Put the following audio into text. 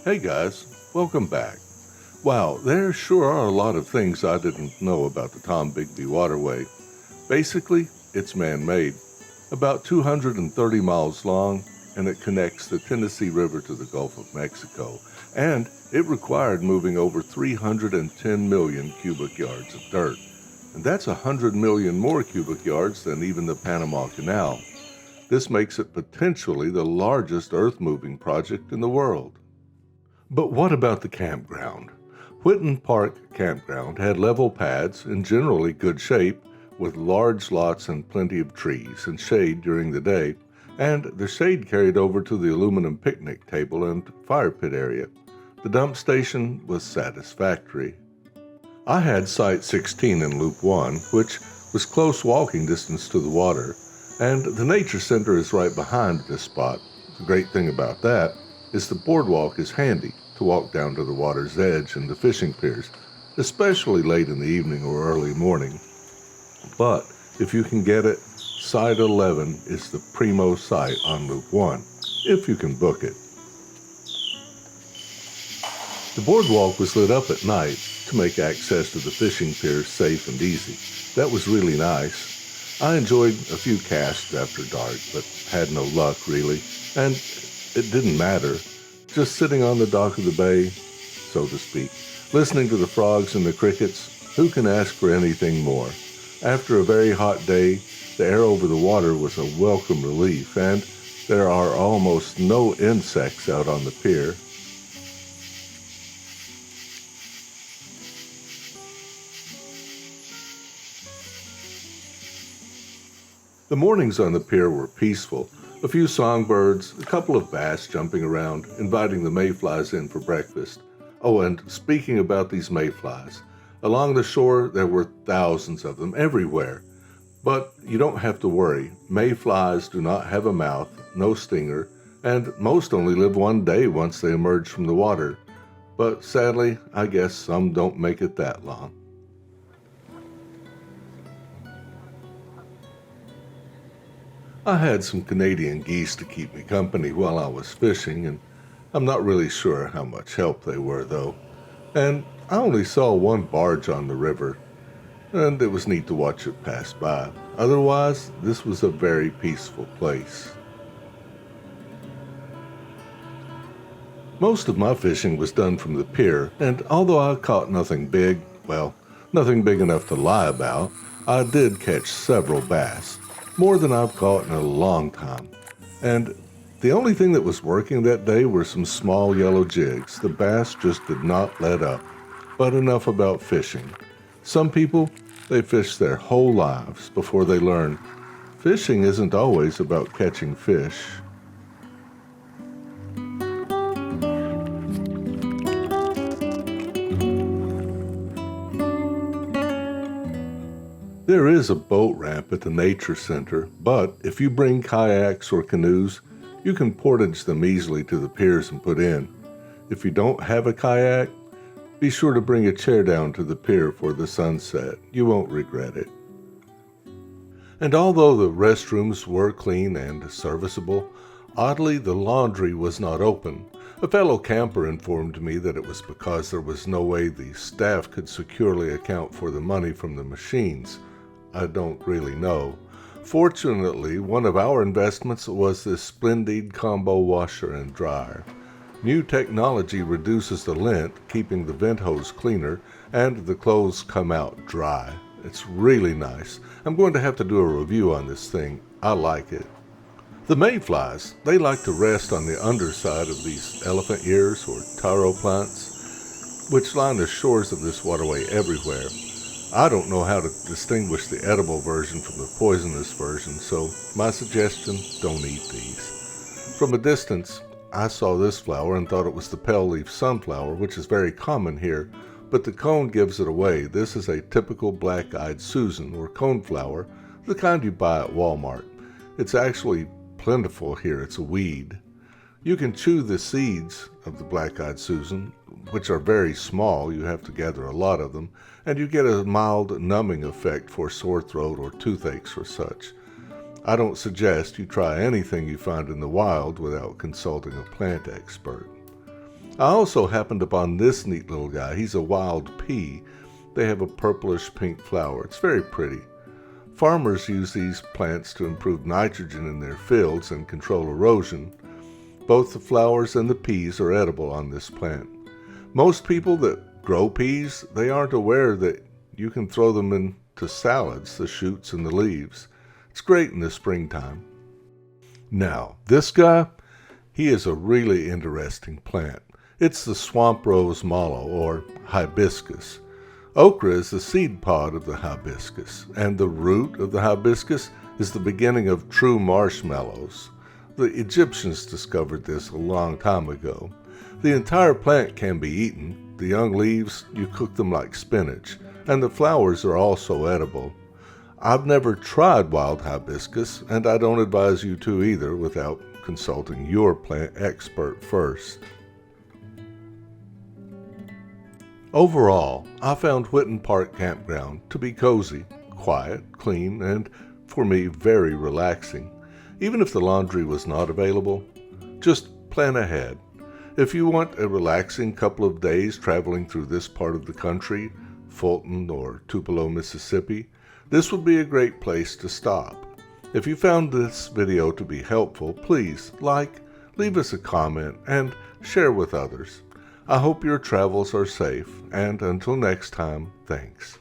Hey guys, welcome back. Wow, there sure are a lot of things I didn't know about the Tom Bigbee Waterway. Basically, it's man-made, about 230 miles long, and it connects the Tennessee River to the Gulf of Mexico. And it required moving over 310 million cubic yards of dirt. And that's 100 million more cubic yards than even the Panama Canal. This makes it potentially the largest earth-moving project in the world. But what about the campground? Whitten Campground had level pads in generally good shape, with large lots and plenty of trees and shade during the day, and the shade carried over to the aluminum picnic table and fire pit area. The dump station was satisfactory. I had Site 16 in Loop 1, which was close walking distance to the water, and the Nature Center is right behind this spot. The great thing about that is the boardwalk is handy to walk down to the water's edge and the fishing piers, especially late in the evening or early morning. But if you can get it, Site 11 is the primo site on Loop 1, if you can book it. The boardwalk was lit up at night to make access to the fishing piers safe and easy. That was really nice. I enjoyed a few casts after dark, but had no luck really, and it didn't matter. Just sitting on the dock of the bay, so to speak, listening to the frogs and the crickets, who can ask for anything more? After a very hot day, the air over the water was a welcome relief, and there are almost no insects out on the pier. The mornings on the pier were peaceful. A few songbirds, a couple of bass jumping around, inviting the mayflies in for breakfast. Oh, and speaking about these mayflies, along the shore there were thousands of them everywhere. But you don't have to worry. Mayflies do not have a mouth, no stinger, and most only live one day once they emerge from the water. But sadly, I guess some don't make it that long. I had some Canadian geese to keep me company while I was fishing, and I'm not really sure how much help they were, though. And I only saw one barge on the river, and it was neat to watch it pass by. Otherwise, this was a very peaceful place. Most of my fishing was done from the pier, and although I caught nothing big, well, nothing big enough to lie about, I did catch several bass. More than I've caught in a long time. And the only thing that was working that day were some small yellow jigs. The bass just did not let up. But enough about fishing. Some people, they fish their whole lives before they learn fishing isn't always about catching fish. There is a boat ramp at the Nature Center, but if you bring kayaks or canoes, you can portage them easily to the piers and put in. If you don't have a kayak, be sure to bring a chair down to the pier for the sunset. You won't regret it. And although the restrooms were clean and serviceable, oddly the laundry was not open. A fellow camper informed me that it was because there was no way the staff could securely account for the money from the machines. I don't really know. Fortunately, one of our investments was this splendid combo washer and dryer. New technology reduces the lint, keeping the vent hose cleaner, and the clothes come out dry. It's really nice. I'm going to have to do a review on this thing. I like it. The mayflies, they like to rest on the underside of these elephant ears or taro plants, which line the shores of this waterway everywhere. I don't know how to distinguish the edible version from the poisonous version, so my suggestion, don't eat these. From a distance, I saw this flower and thought it was the pale leaf sunflower, which is very common here, but the cone gives it away. This is a typical black-eyed Susan, or coneflower, the kind you buy at Walmart. It's actually plentiful here. It's a weed. You can chew the seeds of the black-eyed Susan, which are very small. You have to gather a lot of them, and you get a mild numbing effect for sore throat or toothaches or such. I don't suggest you try anything you find in the wild without consulting a plant expert. I also happened upon this neat little guy. He's a wild pea. They have a purplish pink flower. It's very pretty. Farmers use these plants to improve nitrogen in their fields and control erosion. Both the flowers and the peas are edible on this plant. Most people that grow peas, they aren't aware that you can throw them into salads, the shoots and the leaves. It's great in the springtime. Now, this guy, he is a really interesting plant. It's the swamp rose mallow, or hibiscus. Okra is the seed pod of the hibiscus, and the root of the hibiscus is the beginning of true marshmallows. The Egyptians discovered this a long time ago. The entire plant can be eaten. The young leaves, you cook them like spinach, and the flowers are also edible. I've never tried wild hibiscus, and I don't advise you to either without consulting your plant expert first. Overall, I found Whitten Campground to be cozy, quiet, clean, and, for me, very relaxing. Even if the laundry was not available, just plan ahead. If you want a relaxing couple of days traveling through this part of the country, Fulton or Tupelo, Mississippi, this would be a great place to stop. If you found this video to be helpful, please like, leave us a comment, and share with others. I hope your travels are safe, and until next time, thanks.